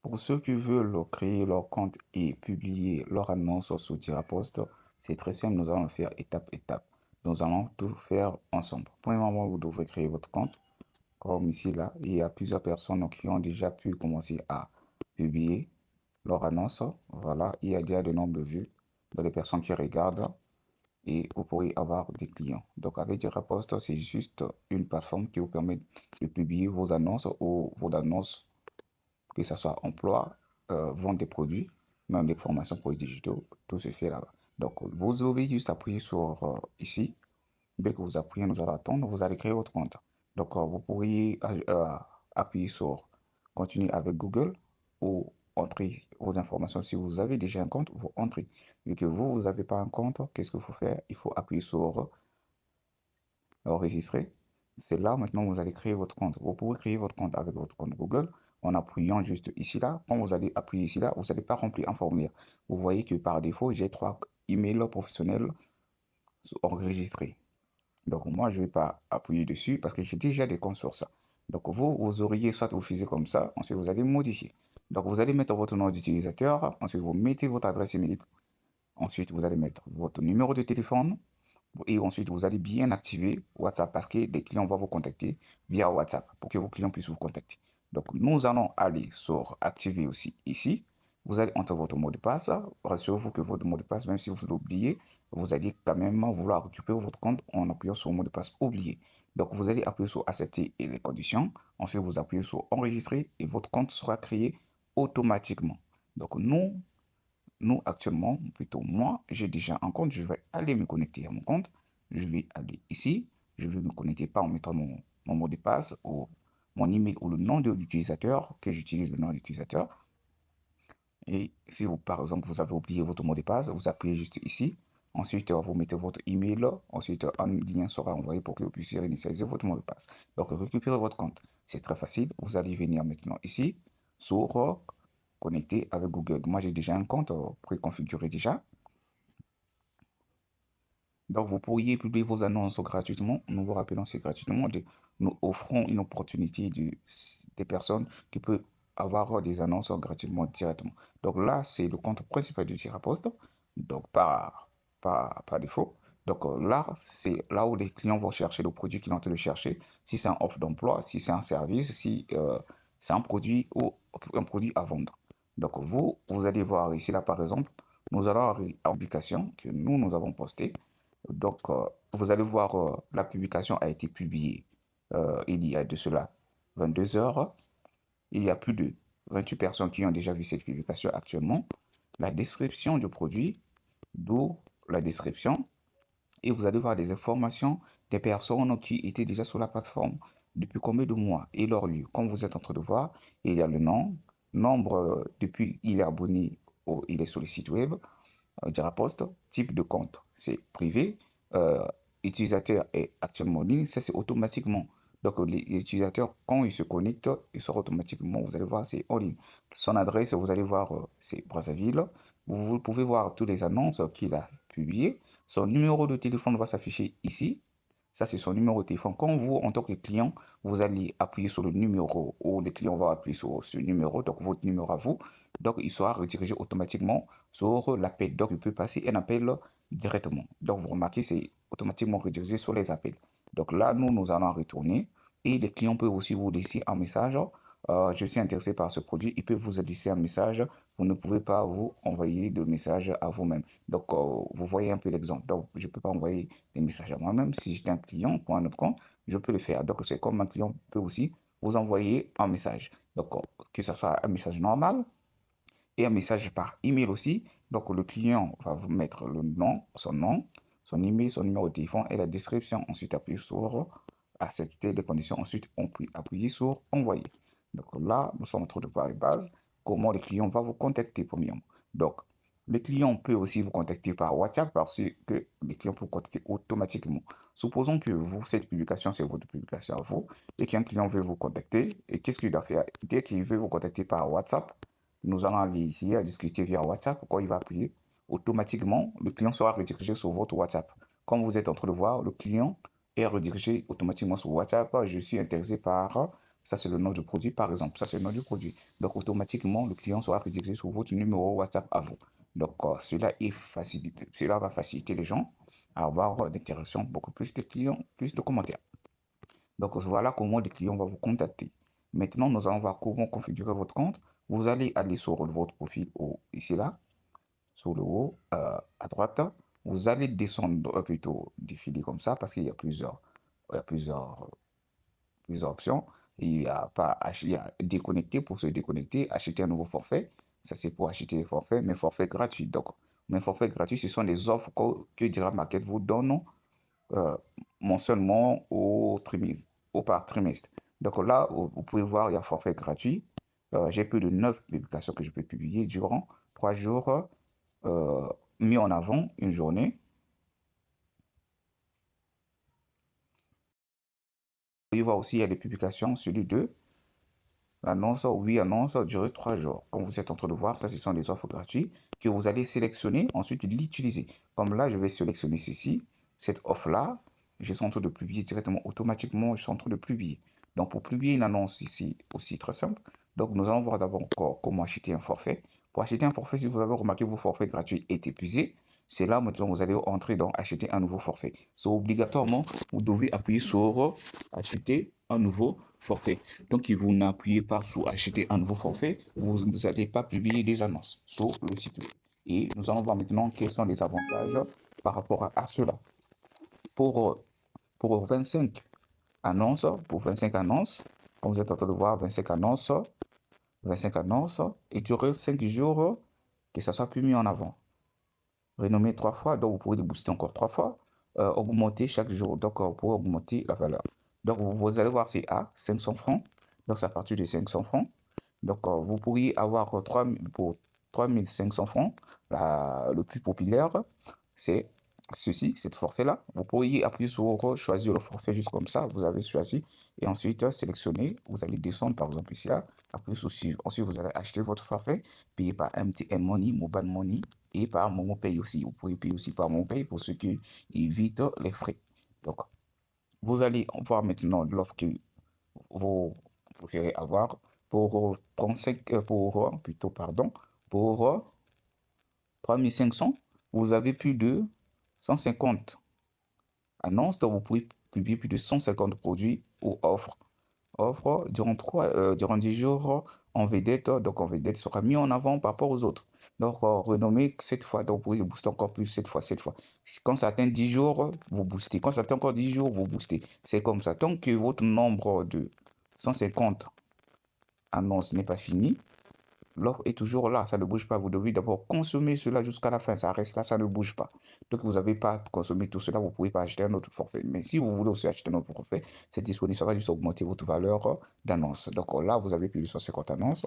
Pour ceux qui veulent créer leur compte et publier leur annonce sur Tirapost, c'est très simple, nous allons le faire étape étape. Nous allons tout faire ensemble. Premièrement, vous devrez créer votre compte. Comme ici, là, il y a plusieurs personnes qui ont déjà pu commencer à publier leur annonce. Voilà, il y a déjà de nombre de vues de les personnes qui regardent et vous pourrez avoir des clients. Donc, avec Tirapost, c'est juste une plateforme qui vous permet de publier vos annonces ou vos annonces, que ce soit emploi, vente des produits, même des formations pour les digitaux, tout se fait là-bas. Donc, vous avez juste appuyé sur ici. Dès que vous appuyez, nous allons attendre, vous allez créer votre compte. Donc, vous pourriez appuyer sur continuer avec Google ou entrer vos informations. Si vous avez déjà un compte, vous entrez. Vu que vous n'avez pas un compte, qu'est-ce qu'il faut faire? Il faut appuyer sur enregistrer. C'est là maintenant vous allez créer votre compte. Vous pouvez créer votre compte avec votre compte Google en appuyant juste ici là. Quand vous allez appuyer ici là, vous n'allez pas remplir un formulaire. Vous voyez que par défaut, j'ai 3 emails professionnels enregistrés. Donc moi, je ne vais pas appuyer dessus parce que j'ai déjà des comptes sur ça. Donc vous auriez soit vous faisiez comme ça, ensuite vous allez modifier. Donc vous allez mettre votre nom d'utilisateur, ensuite vous mettez votre adresse email, ensuite vous allez mettre votre numéro de téléphone, et ensuite, vous allez bien activer WhatsApp parce que les clients vont vous contacter via WhatsApp pour que vos clients puissent vous contacter. Donc, nous allons aller sur activer aussi ici. Vous allez entrer votre mot de passe. Rassurez-vous que votre mot de passe, même si vous l'oubliez, vous allez quand même vouloir récupérer votre compte en appuyant sur le mot de passe oublié. Donc, vous allez appuyer sur accepter et les conditions. Ensuite, vous appuyez sur enregistrer et votre compte sera créé automatiquement. Donc, nous, actuellement, plutôt moi, j'ai déjà un compte. Je vais aller me connecter à mon compte. Je vais aller ici. Je vais me connecter pas en mettant mon mot de passe ou mon email ou le nom de l'utilisateur que j'utilise, le nom de l'utilisateur. Et si vous, par exemple, vous avez oublié votre mot de passe, vous appuyez juste ici. Ensuite, vous mettez votre email. Ensuite, un lien sera envoyé pour que vous puissiez réinitialiser votre mot de passe. Donc, récupérez votre compte. C'est très facile. Vous allez venir maintenant ici sur connecter avec Google. Moi, j'ai déjà un compte préconfiguré déjà. Donc, vous pourriez publier vos annonces gratuitement. Nous vous rappelons, c'est gratuitement. Nous offrons une opportunité des personnes qui peuvent avoir des annonces gratuitement directement. Donc là, c'est le compte principal du Tirapost. Donc, par défaut. Donc là, c'est là où les clients vont chercher le produit qu'ils ont envie de chercher. Si c'est un offre d'emploi, si c'est un service, si c'est un produit ou un produit à vendre. Donc vous allez voir ici, là, par exemple, nous allons avoir une application que nous avons postée. Donc, vous allez voir, la publication a été publiée il y a de cela 22 heures. Il y a plus de 28 personnes qui ont déjà vu cette publication actuellement. La description du produit, d'où la description. Et vous allez voir des informations des personnes qui étaient déjà sur la plateforme depuis combien de mois et leur lieu. Comme vous êtes en train de voir, il y a le nom, nombre depuis il est abonné, il est sur le site web, Dirapost, type de compte, c'est privé. Euh, Utilisateur est actuellement en ligne, ça c'est automatiquement. Donc les utilisateurs, quand ils se connectent, ils seront automatiquement, vous allez voir, c'est en ligne. Son adresse, vous allez voir, c'est Brazzaville. Vous pouvez voir toutes les annonces qu'il a publiées. Son numéro de téléphone va s'afficher ici. Ça, c'est son numéro de téléphone. Quand vous, en tant que client, vous allez appuyer sur le numéro ou le client va appuyer sur ce numéro, donc votre numéro à vous. Donc, il sera redirigé automatiquement sur l'appel. Donc, il peut passer un appel directement. Donc, vous remarquez, c'est automatiquement redirigé sur les appels. Donc là, nous allons retourner et les clients peuvent aussi vous laisser un message. Je suis intéressé par ce produit. Ils peuvent vous laisser un message. Vous ne pouvez pas vous envoyer de message à vous-même. Donc, vous voyez un peu l'exemple. Donc, je ne peux pas envoyer des messages à moi-même. Si j'étais un client pour un autre compte, je peux le faire. Donc, c'est comme un client peut aussi vous envoyer un message. Donc, que ce soit un message normal et un message par email aussi. Donc, le client va vous mettre le nom, son email, son numéro de téléphone et la description. Ensuite, appuyer sur accepter les conditions. Ensuite, on peut appuyer sur envoyer. Donc là, nous sommes en train de voir les bases, comment le client va vous contacter premièrement. Donc, le client peut aussi vous contacter par WhatsApp parce que le client peut vous contacter automatiquement. Supposons que vous, cette publication, c'est votre publication à vous, et qu'un client veut vous contacter, et qu'est-ce qu'il doit faire? Dès qu'il veut vous contacter par WhatsApp, nous allons aller ici à discuter via WhatsApp. Quand il va appuyer, automatiquement, le client sera redirigé sur votre WhatsApp. Comme vous êtes en train de voir, le client est redirigé automatiquement sur WhatsApp. Je suis intéressé par Ça, c'est le nom du produit, par exemple. Ça, c'est le nom du produit. Donc, automatiquement, le client sera redirigé sur votre numéro WhatsApp à vous. Donc, cela va faciliter les gens à avoir des interactions, beaucoup plus de clients, plus de commentaires. Donc, voilà comment les clients vont vous contacter. Maintenant, nous allons voir comment configurer votre compte. Vous allez aller sur votre profil ici, là, sur le haut, à droite. Vous allez descendre, plutôt défiler comme ça, parce qu'il y a plusieurs options. Il y a pas, il y a déconnecter pour se déconnecter, acheter un nouveau forfait. Ça, c'est pour acheter les forfaits, mais forfaits gratuits. Donc, mes forfaits gratuits, ce sont des offres que Dira Market vous donne euh, mensuellement au trimestre, au par trimestre. Donc là, vous pouvez voir, il y a forfait gratuit. J'ai plus de 9 publications que je peux publier durant 3 jours, euh, mis en avant une journée. Vous pouvez voir aussi, il y a des publications sur les deux. L'annonce, oui, annonce, durer 3 jours. Comme vous êtes en train de voir, ça, ce sont des offres gratuites que vous allez sélectionner, ensuite l'utiliser. Comme là, je vais sélectionner ceci, cette offre-là. Je suis en train de publier directement, automatiquement, je suis en train de publier. Donc, pour publier une annonce ici, aussi très simple. Donc, nous allons voir d'abord encore comment acheter un forfait. Pour acheter un forfait, si vous avez remarqué que vos forfaits gratuits est épuisé, c'est là maintenant vous allez entrer dans acheter un nouveau forfait. So, obligatoirement, vous devez appuyer sur acheter un nouveau forfait. Donc, si vous n'appuyez pas sur acheter un nouveau forfait, vous n'allez pas publier des annonces sur le site web. Et nous allons voir maintenant quels sont les avantages par rapport à cela. Pour, pour 25 annonces, comme vous êtes en train de voir, 25 annonces, et durer 5 jours, que ça soit plus mis en avant. Renommé 3 fois, donc vous pouvez le booster encore 3 fois, augmenter chaque jour, donc vous pouvez augmenter la valeur. Donc vous allez voir, c'est à 500 francs, donc c'est à partir de 500 francs. Donc vous pourriez avoir 3, pour 3500 francs, le plus populaire, c'est ceci, cette forfait-là. Vous pourriez appuyer sur choisir le forfait juste comme ça, vous avez choisi, et ensuite sélectionner, vous allez descendre par exemple ici, là, appuyer sur suivre. Ensuite vous allez acheter votre forfait, payer par MTN Money, Mobile Money, et par MomoPay aussi. Vous pouvez payer aussi par MomoPay pour ceux qui évitent les frais. Donc, vous allez voir maintenant l'offre que vous préférez avoir pour 35, plutôt, pardon, pour 3500, vous avez plus de 150 annonces, donc vous pouvez publier plus de 150 produits ou offres durant 10 jours en vedette. Donc en vedette sera mis en avant par rapport aux autres. Donc renommé cette fois, donc vous pouvez booster encore plus cette fois. Quand ça atteint 10 jours, vous boostez. Quand ça atteint encore 10 jours, vous boostez. C'est comme ça. Tant que votre nombre de 150 annonces n'est pas fini, l'offre est toujours là, ça ne bouge pas. Vous devez d'abord consommer cela jusqu'à la fin. Ça reste là, ça ne bouge pas. Donc, vous n'avez pas consommé tout cela, vous ne pouvez pas acheter un autre forfait. Mais si vous voulez aussi acheter un autre forfait, c'est disponible. Ça va juste augmenter votre valeur d'annonce. Donc là, vous avez plus de 150 annonces.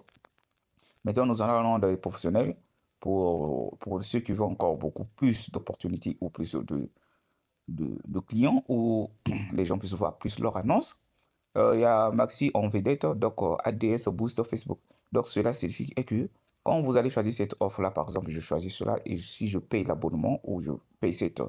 Maintenant, nous allons dans les professionnels pour ceux qui veulent encore beaucoup plus d'opportunités ou plus de clients où les gens puissent voir plus leur annonce. Il y a Maxi en vedette, donc ADS Boost Facebook. Donc cela signifie que quand vous allez choisir cette offre-là, par exemple, je choisis cela et si je paye l'abonnement ou je paye cette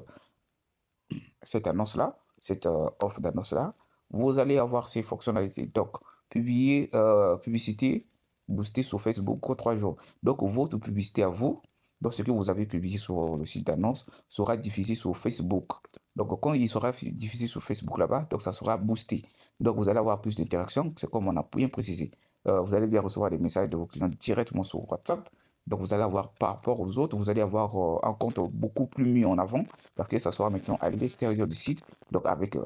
annonce-là, cette offre d'annonce-là, vous allez avoir ces fonctionnalités. Donc, publicité boostée sur Facebook pour 3 jours. Donc, votre publicité à vous, donc ce que vous avez publié sur le site d'annonce, sera diffusé sur Facebook. Donc, quand il sera diffusé sur Facebook là-bas, donc ça sera boosté. Donc, vous allez avoir plus d'interactions. C'est comme on a bien précisé. Vous allez bien recevoir des messages de vos clients directement sur WhatsApp. Donc, vous allez avoir par rapport aux autres, vous allez avoir un compte beaucoup plus mis en avant parce que ça sera maintenant à l'extérieur du site, donc avec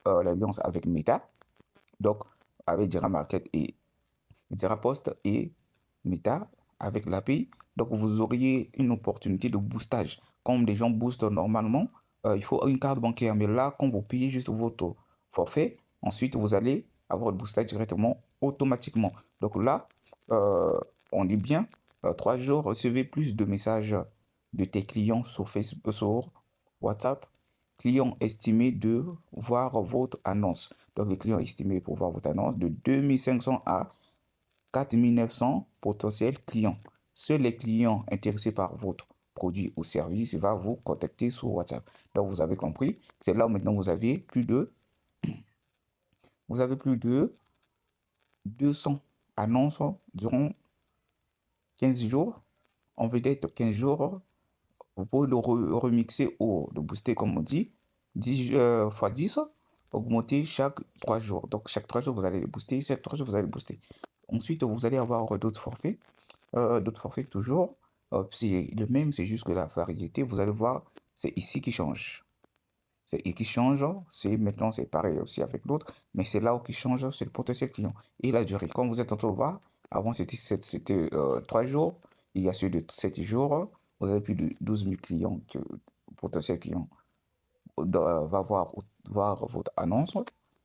l'alliance avec Meta, donc avec Jira Market et Jira Post et Meta avec l'API. Donc, vous auriez une opportunité de boostage. Comme les gens boostent normalement, il faut une carte bancaire. Mais là, quand vous payez juste votre forfait, ensuite, vous allez avoir le boostage directement, automatiquement. Donc là, euh, on dit bien, 3 jours, recevez plus de messages de tes clients sur Facebook, sur WhatsApp. Client estimé de voir votre annonce. Donc, le client estimé pour voir votre annonce de 2500 à 4900 potentiels clients. Seuls les clients intéressés par votre produit ou service vont vous contacter sur WhatsApp. Donc, vous avez compris. C'est là où maintenant vous avez plus de 200 annonces durant 15 jours. En vedette 15 jours, vous pouvez le remixer ou le booster comme on dit, 10 fois 10, augmenter chaque 3 jours. Donc chaque 3 jours, vous allez le booster, chaque 3 jours, vous allez le booster. Ensuite, vous allez avoir d'autres forfaits toujours. C'est le même, c'est juste que la variété, vous allez voir, c'est ici qui change. C'est et qui change, c'est maintenant c'est pareil aussi avec l'autre, mais c'est là où qui change, c'est le potentiel client et la durée. Comme vous êtes en train de voir, avant c'était 3 jours, il y a celui de 7 jours, vous avez plus de 12 000 clients que potentiel client va voir votre annonce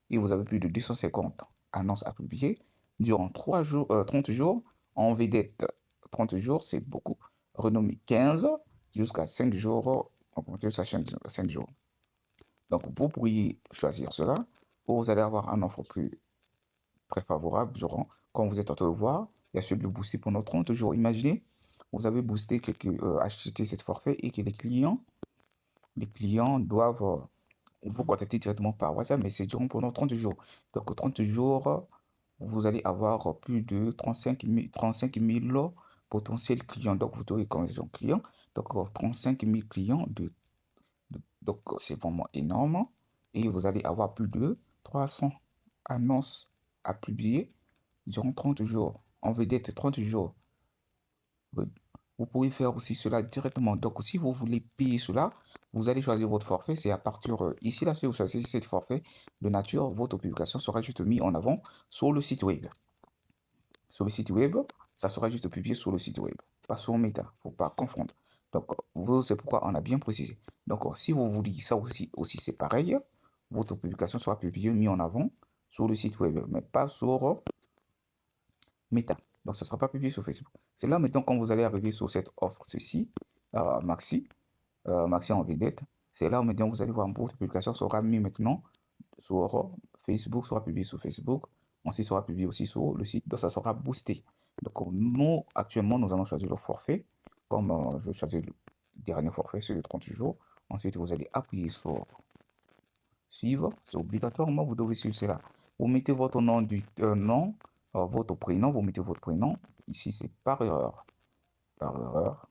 et vous avez plus de 250 annonces à publier durant 3 jours, 30 jours en vedette. 30 jours, c'est beaucoup. Renommé 15 jusqu'à 5 jours, on compte jusqu'à 5 jours. Donc, vous pourriez choisir cela ou vous allez avoir un offre plus très favorable durant, quand vous êtes en train de voir, il y a celui de booster pendant 30 jours. Imaginez, vous avez boosté acheté cette forfait et que les clients doivent vous contacter directement par WhatsApp, mais c'est durant pendant 30 jours. Donc, 30 jours, vous allez avoir plus de 35 000 potentiels clients. Donc, vous aurez comme clients. Donc, 35 000 clients donc, c'est vraiment énorme. Et vous allez avoir plus de 300 annonces à publier durant 30 jours. En vedette 30 jours. Vous pouvez faire aussi cela directement. Donc, si vous voulez payer cela, vous allez choisir votre forfait. C'est à partir ici, là, si vous choisissez cette forfait de nature, votre publication sera juste mise en avant sur le site web. Sur le site web, ça sera juste publié sur le site web, pas sur Meta. Faut pas confondre. Donc, c'est pourquoi on a bien précisé. Donc, si vous voulez ça aussi c'est pareil. Votre publication sera publiée, mise en avant sur le site web, mais pas sur Meta. Donc, ça ne sera pas publié sur Facebook. C'est là maintenant quand vous allez arriver sur cette offre, ceci, Maxi en vedette. C'est là où maintenant vous allez voir votre publication sera mise maintenant sur Facebook, sera publié sur Facebook. Ensuite, sera publié aussi sur le site. Donc, ça sera boosté. Donc, nous, actuellement, nous allons choisir le forfait. Comme je vais choisir le dernier forfait, c'est le 30 jours. Ensuite, vous allez appuyer sur suivre. C'est obligatoirement, vous devez suivre cela. Vous mettez votre nom, votre prénom, vous mettez votre prénom. Ici, c'est par erreur. Par erreur.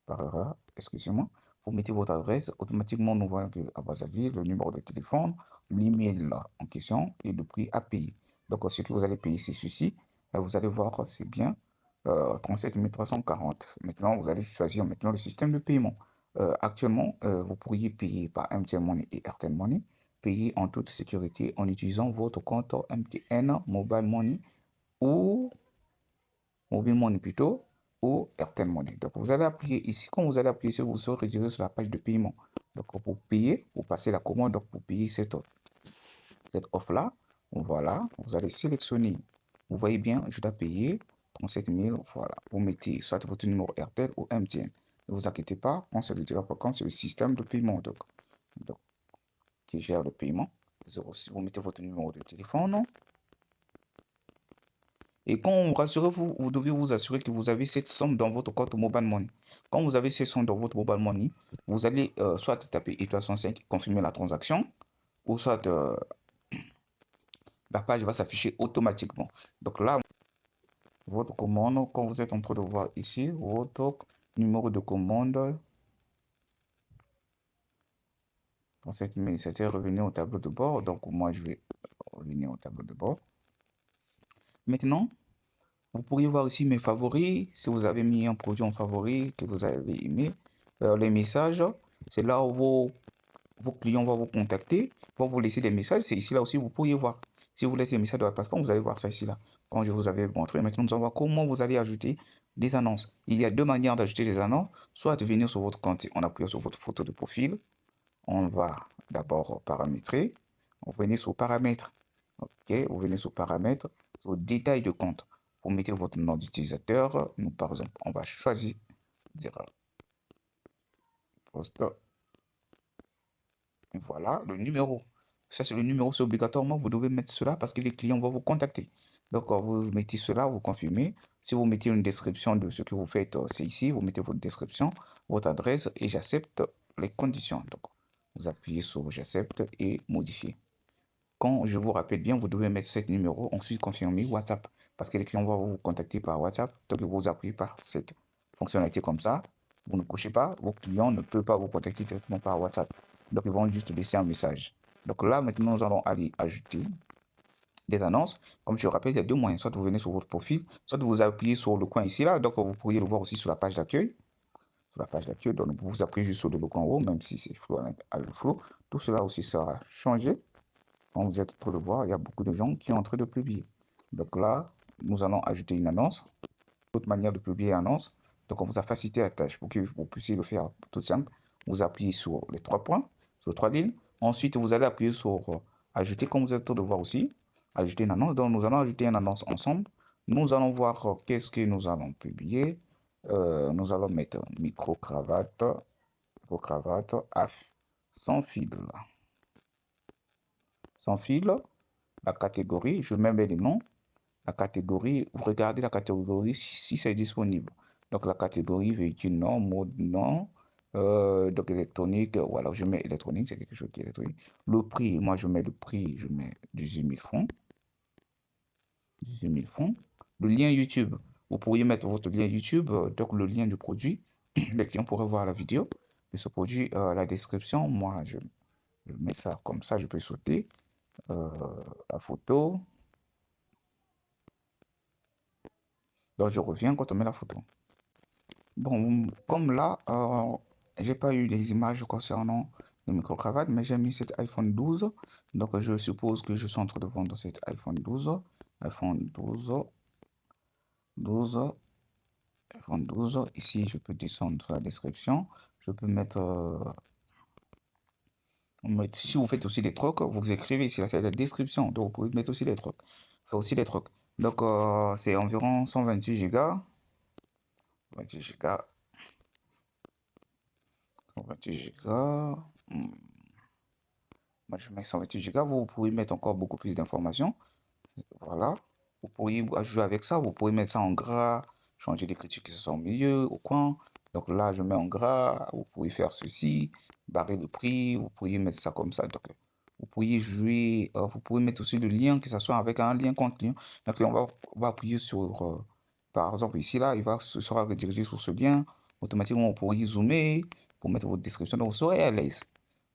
Par erreur. Excusez-moi. Vous mettez votre adresse. Automatiquement, nous voyons à Brazzaville, le numéro de téléphone, l'email en question et le prix à payer. Donc, ce que vous allez payer, c'est ceci. Vous allez voir, c'est bien. 37 340. Maintenant, vous allez choisir maintenant le système de paiement. Actuellement, vous pourriez payer par MTN Money et Airtel Money, payer en toute sécurité en utilisant votre compte MTN Mobile Money ou Mobile Money plutôt, ou Airtel Money. Donc, vous allez appuyer ici. Quand vous allez appuyer ici, vous serez redirigé sur la page de paiement. Donc, pour payer, pour passer la commande, donc pour payer cette offre-là, voilà, vous allez sélectionner. Vous voyez bien, je dois payer 37 000. Voilà, vous mettez soit votre numéro Airtel ou MTN. Ne vous inquiétez pas, on se le dira pas comme c'est le système de paiement donc, qui gère le paiement. Vous mettez votre numéro de téléphone. Et quand rassurez-vous, vous devez vous assurer que vous avez cette somme dans votre compte Mobile Money. Quand vous avez cette somme dans votre Mobile Money, vous allez soit taper étoile 105, confirmer la transaction, ou soit la page va s'afficher automatiquement. Donc là, votre commande, quand vous êtes en train de voir ici, votre numéro de commande, c'était revenu au tableau de bord. Donc moi, je vais revenir au tableau de bord. Maintenant, vous pourriez voir aussi mes favoris. Si vous avez mis un produit en favori que vous avez aimé, les messages, c'est là où vos clients vont vous contacter, vont vous laisser des messages. C'est ici là aussi, vous pourriez voir. Si vous laissez des messages de la plateforme, vous allez voir ça ici là. Quand je vous avais montré, maintenant nous allons voir comment vous allez ajouter des annonces. Il y a deux manières d'ajouter des annonces. Soit de venir sur votre compte en appuyant sur votre photo de profil. On va d'abord paramétrer. On va venir sur paramètres. Ok, vous venez sur paramètres, sur détail de compte. Vous mettez votre nom d'utilisateur. Nous, par exemple, on va choisir dire poste. Voilà le numéro. Ça, c'est le numéro, c'est obligatoirement. Vous devez mettre cela parce que les clients vont vous contacter. Donc, vous mettez cela, vous confirmez. Si vous mettez une description de ce que vous faites, c'est ici. Vous mettez votre description, votre adresse et j'accepte les conditions. Donc, vous appuyez sur j'accepte et modifier. quand je vous rappelle bien, vous devez mettre ce numéro, ensuite confirmer WhatsApp. Parce que les clients vont vous contacter par WhatsApp. Donc, vous appuyez par cette fonctionnalité comme ça. Vous ne cochez pas, vos clients ne peuvent pas vous contacter directement par WhatsApp. Donc, ils vont juste laisser un message. Donc là, maintenant, nous allons aller ajouter des annonces. Comme je vous rappelle, il y a deux moyens. Soit vous venez sur votre profil, soit vous appuyez sur le coin ici, là. Donc, vous pourriez le voir aussi sur la page d'accueil. Sur la page d'accueil, donc vous appuyez juste sur le logo en haut, même si c'est flou à le flou. Tout cela aussi sera changé. Comme vous êtes en train de voir, il y a beaucoup de gens qui sont en train de publier. Donc là, nous allons ajouter une annonce. Autre manière de publier une annonce. Donc on vous a facilité la tâche pour que vous puissiez le faire tout simple. Vous appuyez sur les trois points, sur les trois lignes. Ensuite, vous allez appuyer sur ajouter, comme vous êtes en train de voir aussi. Ajouter une annonce. Donc nous allons ajouter une annonce ensemble. Nous allons voir qu'est-ce que nous allons publier. Nous allons mettre micro-cravate, micro-cravate, sans fil. Sans fil. La catégorie, je mets les noms. La catégorie, vous regardez la catégorie si c'est disponible. Donc la catégorie véhicule non, mode non, donc électronique, ou alors je mets électronique, c'est quelque chose qui est électronique. Le prix, moi je mets le prix, je mets 18 000 francs. 18 000 francs. Le lien YouTube, vous pourriez mettre votre lien YouTube, donc le lien du produit. Les clients pourraient voir la vidéo de ce produit, la description. Moi je mets ça comme ça, je peux sauter. Euh, la photo. Donc je reviens quand on met la photo. Bon, comme là, j'ai pas eu les images concernant le micro-cravate, mais j'ai mis cet iPhone 12. Donc, je suppose que je suis en train de vendre cet iPhone 12. iPhone 12, 12, iPhone 12. Ici, je peux descendre sur la description. Je peux si vous faites aussi des trucs, vous écrivez ici, là, c'est la description. Donc, vous pouvez mettre aussi des trucs. Faire aussi des trucs. Donc, c'est environ 128 Go. 28 Go. 128 Go. Moi, je mets 128 Go. Vous pouvez mettre encore beaucoup plus d'informations. Voilà. Vous pourriez jouer avec ça. Vous pouvez mettre ça en gras, changer l'écriture qui se soit au milieu, au coin. Donc là, je mets en gras. Vous pouvez faire ceci, barrer le prix. Vous pourriez mettre ça comme ça. Donc, vous pourriez jouer. Vous pouvez mettre aussi le lien, que ce soit avec un lien contre lien. Donc, on va appuyer sur, par exemple, ici, là, il va se sera redirigé sur ce lien. Automatiquement, vous pourriez zoomer pour mettre votre description. Donc, vous serez à l'aise.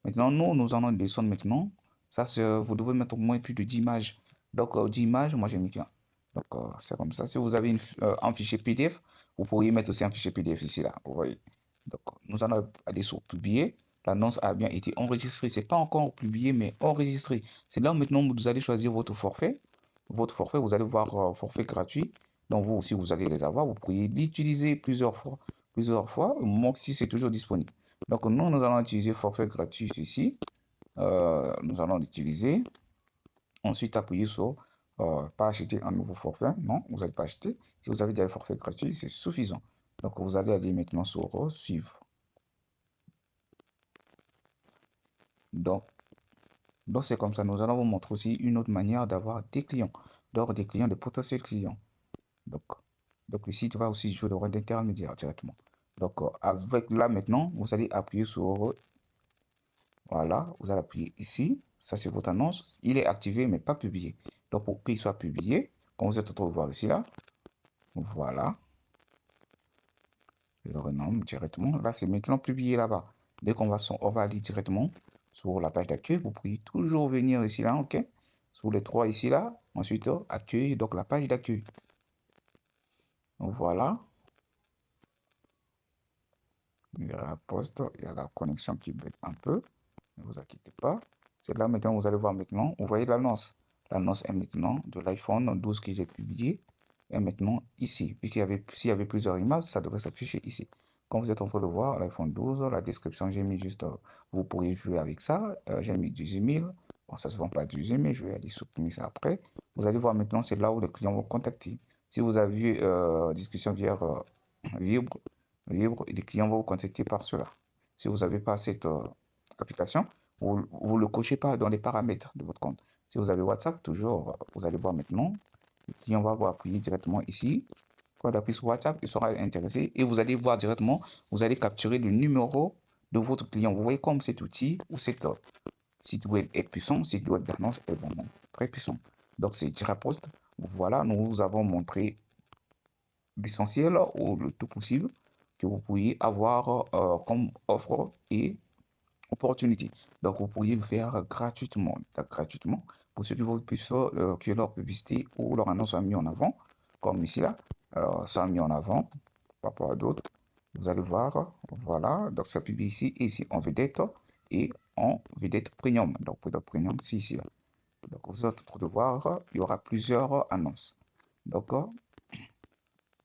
Maintenant, nous allons descendre maintenant. Ça, vous devez mettre au moins plus de 10 images. Donc, 10 images, moi j'ai mis qu'un. Donc, c'est comme ça. Si vous avez un fichier PDF, vous pourriez mettre aussi un fichier PDF ici, là. Vous voyez. Donc, nous allons aller sur publier. L'annonce a bien été enregistrée. C'est pas encore publié, mais enregistré. C'est là maintenant où vous allez choisir votre forfait. Votre forfait, vous allez voir forfait gratuit. Donc, vous aussi, vous allez les avoir. Vous pourriez l'utiliser plusieurs fois. Moi aussi, c'est toujours disponible. Donc, nous allons utiliser forfait gratuit ici. Nous allons l'utiliser. Ensuite, appuyez sur pas acheter un nouveau forfait. Non, vous n'allez pas acheter. Si vous avez déjà un forfait gratuit, c'est suffisant. Donc, vous allez aller maintenant sur suivre. Donc, c'est comme ça. Nous allons vous montrer aussi une autre manière d'avoir des clients. D'avoir des clients, des potentiels clients. Donc, ici, tu vas aussi jouer le rôle d'intermédiaire directement. Donc, avec là maintenant, vous allez appuyer sur voilà, vous allez appuyer ici. Ça, c'est votre annonce. Il est activé, mais pas publié. Donc, pour qu'il soit publié, comme vous êtes en train de voir ici, là, voilà, je le renomme directement. Là, c'est maintenant publié là-bas. Dès on va aller directement sur la page d'accueil. Vous pouvez toujours venir ici, là, OK? Sur les trois ici, là. Ensuite, accueil, donc la page d'accueil. Voilà. Il y a la poste, il y a la connexion qui bug un peu. Ne vous inquiétez pas. C'est là maintenant, vous allez voir maintenant. Vous voyez l'annonce. L'annonce est maintenant de l'iPhone 12 que j'ai publié. Et maintenant ici. S'il y avait plusieurs images, ça devrait s'afficher ici. Comme vous êtes en train de voir, l'iPhone 12, la description, j'ai mis juste, vous pourriez jouer avec ça. J'ai mis 18 000. Bon, ça ne se vend pas 18 000, je vais aller supprimer ça après. Vous allez voir maintenant, c'est là où les clients vont contacter. Si vous avez discussion via Vibre, et les clients vont vous contacter par cela. Si vous n'avez pas cette application, vous ne le cochez pas dans les paramètres de votre compte. Si vous avez WhatsApp, toujours, vous allez voir maintenant, le client va vous appuyer directement ici. Quand il appuie sur WhatsApp, il sera intéressé et vous allez voir directement, vous allez capturer le numéro de votre client. Vous voyez comme cet outil ou cette site web est puissant, site web d'annonce est vraiment très puissant. Donc c'est Tirapost. Voilà, nous vous avons montré l'essentiel ou le tout possible que vous pourriez avoir comme offre et opportunité. Donc vous pourriez le faire gratuitement. Gratuitement pour ceux qui veulent plus que leur publicité ou leur annonce soit mis en avant, comme ici là, ça mis en avant par rapport à d'autres. Vous allez voir, voilà, donc ça publie ici et ici en vedette et en vedette premium. Donc vedette premium, c'est ici là. Donc vous êtes en train de voir, il y aura plusieurs annonces. Donc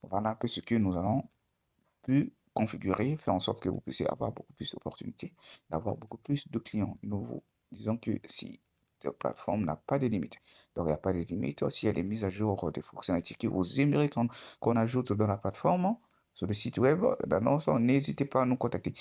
voilà un peu ce que nous allons pu configurer, faire en sorte que vous puissiez avoir beaucoup plus d'opportunités, d'avoir beaucoup plus de clients nouveaux. Disons que si la plateforme n'a pas de limite, donc il n'y a pas de limite, s'il y a des mises à jour des fonctionnalités que vous aimeriez qu'on ajoute dans la plateforme, sur le site web d'annonce, n'hésitez pas à nous contacter.